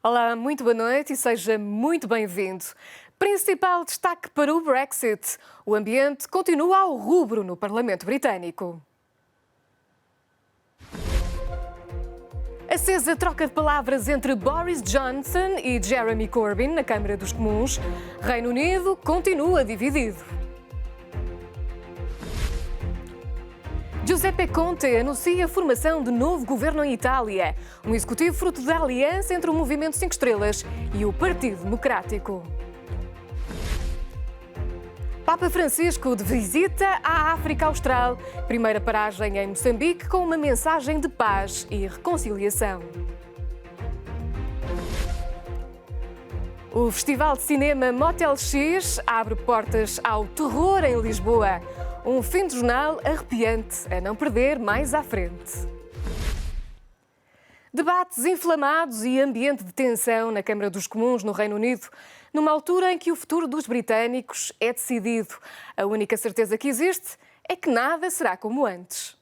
Olá, muito boa noite e seja muito bem-vindo. Principal destaque para o Brexit. O ambiente continua ao rubro no Parlamento Britânico. Acesa troca de palavras entre Boris Johnson e Jeremy Corbyn na Câmara dos Comuns. Reino Unido continua dividido. Giuseppe Conte anuncia a formação de novo governo em Itália. Um executivo fruto da aliança entre o Movimento 5 Estrelas e o Partido Democrático. Papa Francisco de visita à África Austral. Primeira paragem em Moçambique com uma mensagem de paz e reconciliação. O Festival de Cinema Motel X abre portas ao terror em Lisboa. Um fim de jornal arrepiante a não perder mais à frente. Debates inflamados e ambiente de tensão na Câmara dos Comuns no Reino Unido, numa altura em que o futuro dos britânicos é decidido. A única certeza que existe é que nada será como antes.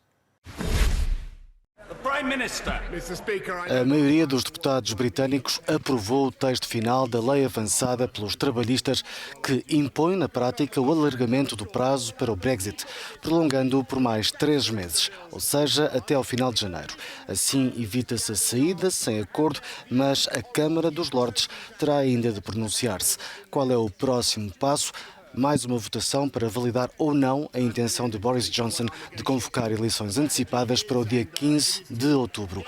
A maioria dos deputados britânicos aprovou o texto final da lei avançada pelos trabalhistas que impõe na prática o alargamento do prazo para o Brexit, prolongando-o por mais 3 meses, ou seja, até ao final de janeiro. Assim, evita-se a saída sem acordo, mas a Câmara dos Lordes terá ainda de pronunciar-se. Qual é o próximo passo? Mais uma votação para validar ou não a intenção de Boris Johnson de convocar eleições antecipadas para o dia 15 de outubro.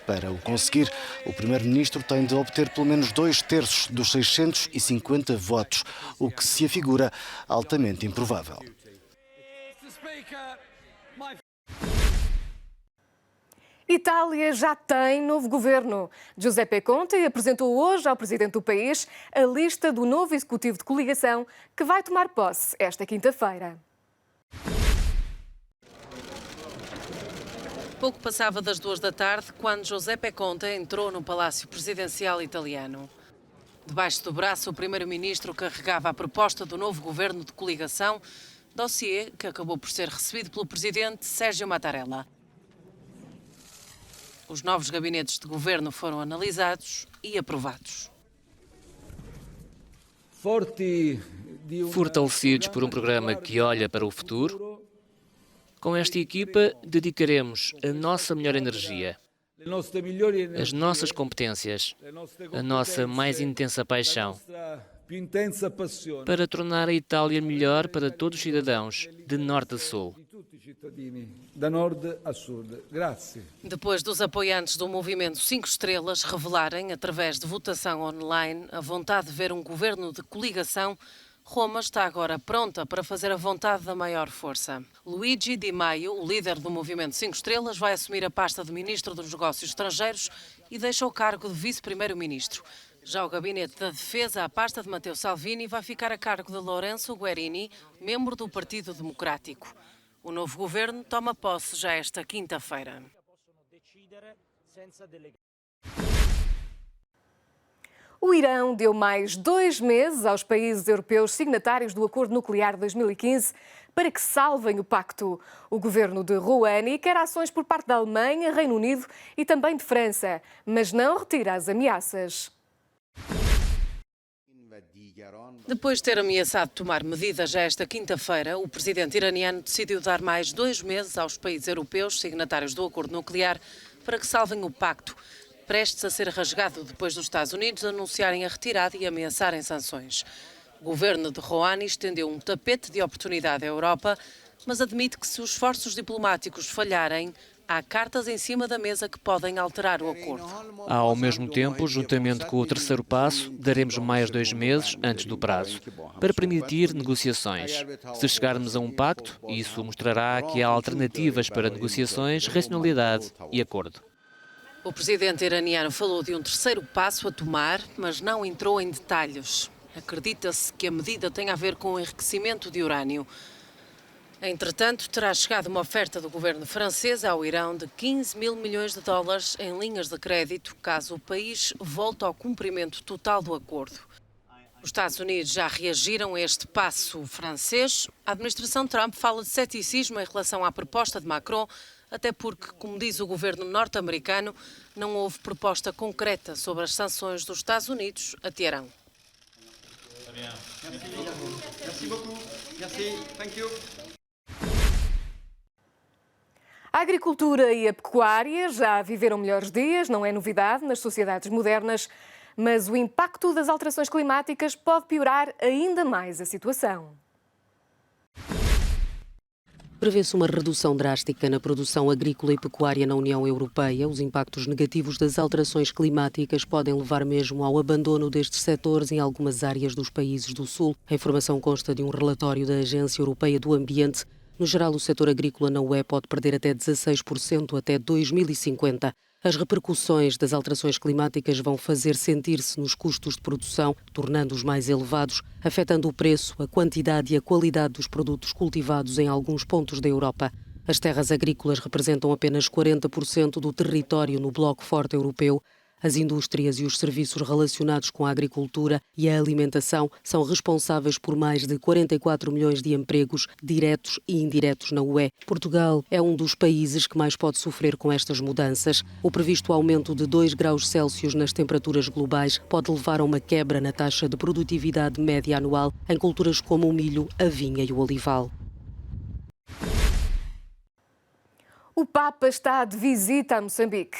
Para o conseguir, o Primeiro-Ministro tem de obter pelo menos 2/3 dos 650 votos, o que se afigura altamente improvável. Itália já tem novo governo. Giuseppe Conte apresentou hoje ao presidente do país a lista do novo executivo de coligação que vai tomar posse esta quinta-feira. Pouco passava das 2 da tarde quando Giuseppe Conte entrou no Palácio Presidencial italiano. Debaixo do braço, o primeiro-ministro carregava a proposta do novo governo de coligação, dossiê que acabou por ser recebido pelo presidente Sergio Mattarella. Os novos gabinetes de governo foram analisados e aprovados. Fortalecidos por um programa que olha para o futuro, com esta equipa dedicaremos a nossa melhor energia, as nossas competências, a nossa mais intensa paixão, para tornar a Itália melhor para todos os cidadãos, de norte a sul. Depois dos apoiantes do Movimento 5 Estrelas revelarem, através de votação online, a vontade de ver um governo de coligação, Roma está agora pronta para fazer a vontade da maior força. Luigi Di Maio, o líder do Movimento 5 Estrelas, vai assumir a pasta de Ministro dos Negócios Estrangeiros e deixa o cargo de Vice-Primeiro-Ministro. Já o Gabinete da Defesa, a pasta de Matteo Salvini, vai ficar a cargo de Lorenzo Guerini, membro do Partido Democrático. O novo governo toma posse já esta quinta-feira. O Irão deu mais 2 meses aos países europeus signatários do Acordo Nuclear de 2015 para que salvem o pacto. O governo de Rouhani quer ações por parte da Alemanha, Reino Unido e também de França, mas não retira as ameaças. Depois de ter ameaçado tomar medidas já esta quinta-feira, o presidente iraniano decidiu dar mais 2 meses aos países europeus signatários do acordo nuclear para que salvem o pacto, prestes a ser rasgado depois dos Estados Unidos anunciarem a retirada e ameaçarem sanções. O governo de Rouhani estendeu um tapete de oportunidade à Europa, mas admite que se os esforços diplomáticos falharem, há cartas em cima da mesa que podem alterar o acordo. Ao mesmo tempo, juntamente com o terceiro passo, daremos mais 2 meses antes do prazo, para permitir negociações. Se chegarmos a um pacto, isso mostrará que há alternativas para negociações, racionalidade e acordo. O presidente iraniano falou de um terceiro passo a tomar, mas não entrou em detalhes. Acredita-se que a medida tem a ver com o enriquecimento de urânio. Entretanto, terá chegado uma oferta do governo francês ao Irão de 15 mil milhões de dólares em linhas de crédito, caso o país volte ao cumprimento total do acordo. Os Estados Unidos já reagiram a este passo francês. A administração Trump fala de ceticismo em relação à proposta de Macron, até porque, como diz o governo norte-americano, não houve proposta concreta sobre as sanções dos Estados Unidos a Teherão. A agricultura e a pecuária já viveram melhores dias, não é novidade nas sociedades modernas, mas o impacto das alterações climáticas pode piorar ainda mais a situação. Prevê-se uma redução drástica na produção agrícola e pecuária na União Europeia. Os impactos negativos das alterações climáticas podem levar mesmo ao abandono destes setores em algumas áreas dos países do Sul. A informação consta de um relatório da Agência Europeia do Ambiente. No geral, o setor agrícola na UE pode perder até 16% até 2050. As repercussões das alterações climáticas vão fazer sentir-se nos custos de produção, tornando-os mais elevados, afetando o preço, a quantidade e a qualidade dos produtos cultivados em alguns pontos da Europa. As terras agrícolas representam apenas 40% do território no Bloco Forte europeu. As indústrias e os serviços relacionados com a agricultura e a alimentação são responsáveis por mais de 44 milhões de empregos diretos e indiretos na UE. Portugal é um dos países que mais pode sofrer com estas mudanças. O previsto aumento de 2 graus Celsius nas temperaturas globais pode levar a uma quebra na taxa de produtividade média anual em culturas como o milho, a vinha e o olival. O Papa está de visita a Moçambique.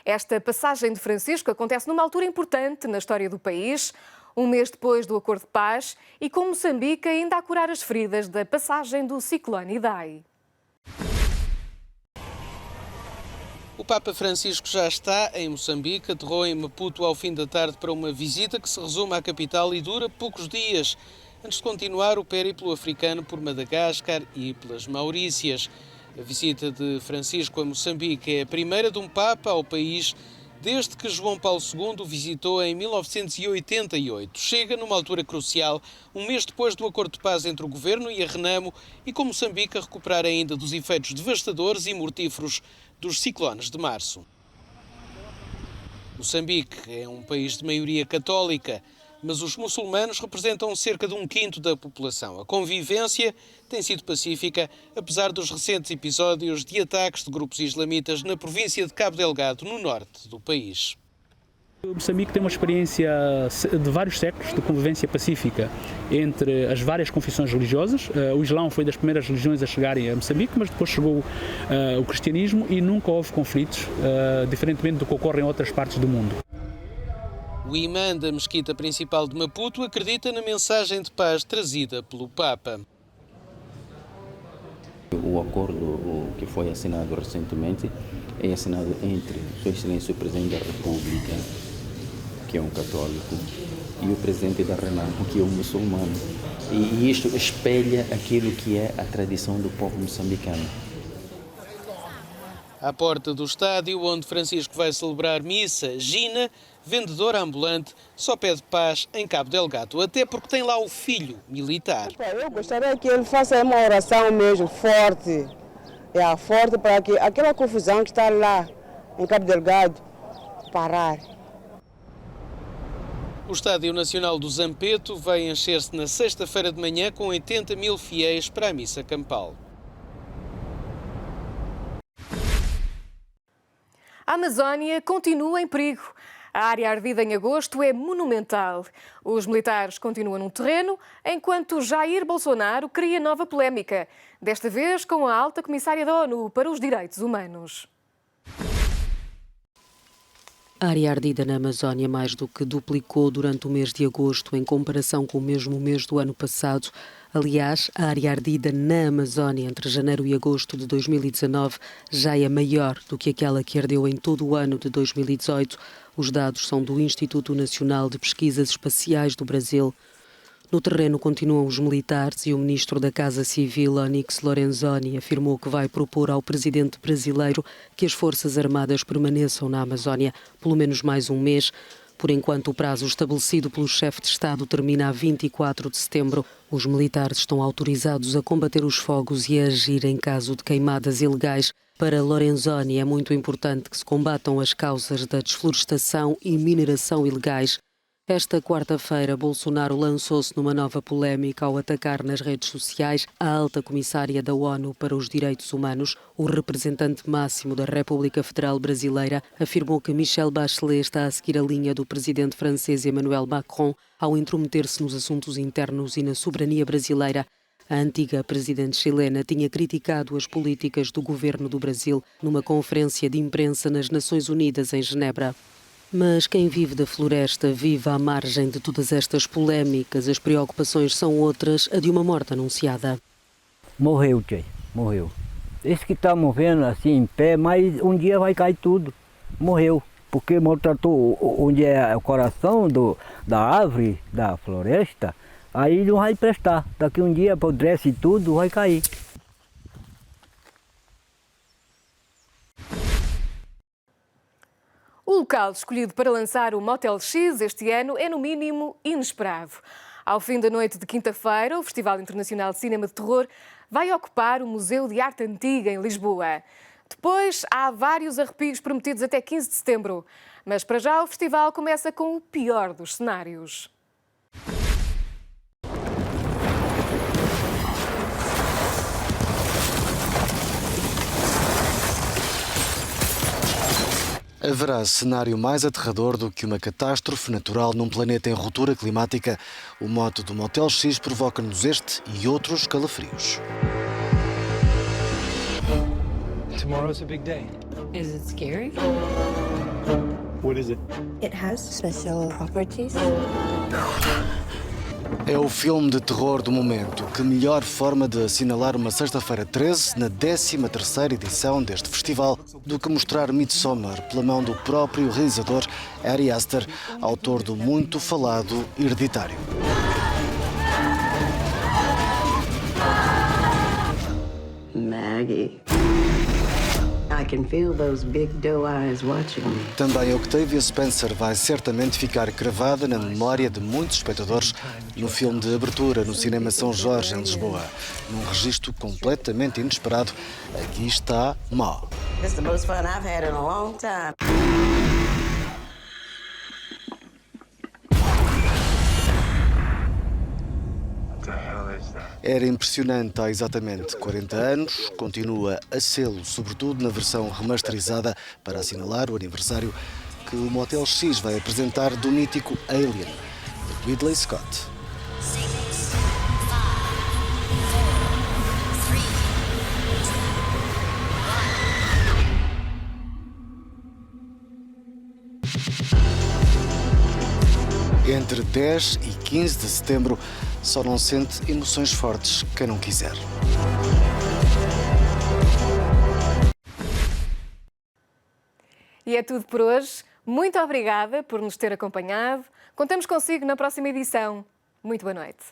Esta passagem de Francisco acontece numa altura importante na história do país, um mês depois do Acordo de Paz e com Moçambique ainda a curar as feridas da passagem do ciclone Idai. O Papa Francisco já está em Moçambique, aterrou em Maputo ao fim da tarde para uma visita que se resume à capital e dura poucos dias, antes de continuar o périplo africano por Madagascar e pelas Maurícias. A visita de Francisco a Moçambique é a primeira de um Papa ao país desde que João Paulo II o visitou em 1988. Chega numa altura crucial, um mês depois do acordo de paz entre o governo e a Renamo e com Moçambique a recuperar ainda dos efeitos devastadores e mortíferos dos ciclones de março. Moçambique é um país de maioria católica, mas os muçulmanos representam cerca de 1/5 da população. A convivência tem sido pacífica, apesar dos recentes episódios de ataques de grupos islamitas na província de Cabo Delgado, no norte do país. Moçambique tem uma experiência de vários séculos de convivência pacífica entre as várias confissões religiosas. O Islão foi das primeiras religiões a chegarem a Moçambique, mas depois chegou o cristianismo e nunca houve conflitos, diferentemente do que ocorre em outras partes do mundo. O imã da mesquita principal de Maputo acredita na mensagem de paz trazida pelo Papa. O acordo que foi assinado recentemente é assinado entre Sua Excelência o Presidente da República, que é um católico, e o Presidente da Renamo, que é um muçulmano. E isto espelha aquilo que é a tradição do povo moçambicano. À porta do estádio, onde Francisco vai celebrar missa, Gina, vendedora ambulante, só pede paz em Cabo Delgado, até porque tem lá o filho militar. Eu gostaria que ele faça uma oração mesmo forte, forte para que aquela confusão que está lá em Cabo Delgado parar. O Estádio Nacional do Zampeto vai encher-se na sexta-feira de manhã com 80 mil fiéis para a missa campal. A Amazónia continua em perigo. A área ardida em agosto é monumental. Os militares continuam no terreno, enquanto Jair Bolsonaro cria nova polémica, desta vez com a alta comissária da ONU para os Direitos Humanos. A área ardida na Amazónia mais do que duplicou durante o mês de agosto em comparação com o mesmo mês do ano passado. Aliás, a área ardida na Amazónia entre janeiro e agosto de 2019 já é maior do que aquela que ardeu em todo o ano de 2018. Os dados são do Instituto Nacional de Pesquisas Espaciais do Brasil. No terreno continuam os militares e o ministro da Casa Civil, Onyx Lorenzoni, afirmou que vai propor ao presidente brasileiro que as Forças Armadas permaneçam na Amazónia pelo menos mais um mês. Por enquanto, o prazo estabelecido pelo chefe de Estado termina a 24 de setembro. Os militares estão autorizados a combater os fogos e a agir em caso de queimadas ilegais. Para Lorenzoni, é muito importante que se combatam as causas da desflorestação e mineração ilegais. Esta quarta-feira, Bolsonaro lançou-se numa nova polémica ao atacar nas redes sociais a alta comissária da ONU para os Direitos Humanos. O representante máximo da República Federal Brasileira afirmou que Michelle Bachelet está a seguir a linha do presidente francês Emmanuel Macron ao intrometer-se nos assuntos internos e na soberania brasileira. A antiga presidente chilena tinha criticado as políticas do governo do Brasil numa conferência de imprensa nas Nações Unidas em Genebra. Mas quem vive da floresta vive à margem de todas estas polémicas. As preocupações são outras, a de uma morte anunciada. Morreu, tchê, morreu. Esse que está morrendo assim em pé, mas um dia vai cair tudo. Morreu, porque maltratou onde é o coração da árvore, da floresta, aí não vai prestar. Daqui um dia apodrece tudo, vai cair. O local escolhido para lançar o Motel X este ano é, no mínimo, inesperado. Ao fim da noite de quinta-feira, o Festival Internacional de Cinema de Terror vai ocupar o Museu de Arte Antiga, em Lisboa. Depois, há vários arrepios prometidos até 15 de setembro. Mas, para já, o festival começa com o pior dos cenários. Haverá cenário mais aterrador do que uma catástrofe natural num planeta em ruptura climática? O mote do Motel X provoca-nos este e outros calafrios. Tomorrow's a big day. Is it scary? What is it? It has special properties. É o filme de terror do momento. Que melhor forma de assinalar uma sexta-feira 13, na 13ª edição deste festival, do que mostrar Midsommar pela mão do próprio realizador Ari Aster, autor do muito falado Hereditário. Maggie. I can feel those big doe eyes watching me. Também Octavia Spencer vai certamente ficar cravada na memória de muitos espectadores no filme de abertura no Cinema São Jorge, em Lisboa. Num registro completamente inesperado, aqui está Ma. This is the most fun I've had in a long time. Era impressionante há exatamente 40 anos, continua a sê-lo, sobretudo na versão remasterizada para assinalar o aniversário que o Motel X vai apresentar do mítico Alien, de Ridley Scott. Entre 10 e 15 de setembro, só não sente emoções fortes quem não quiser. E é tudo por hoje. Muito obrigada por nos ter acompanhado. Contamos consigo na próxima edição. Muito boa noite.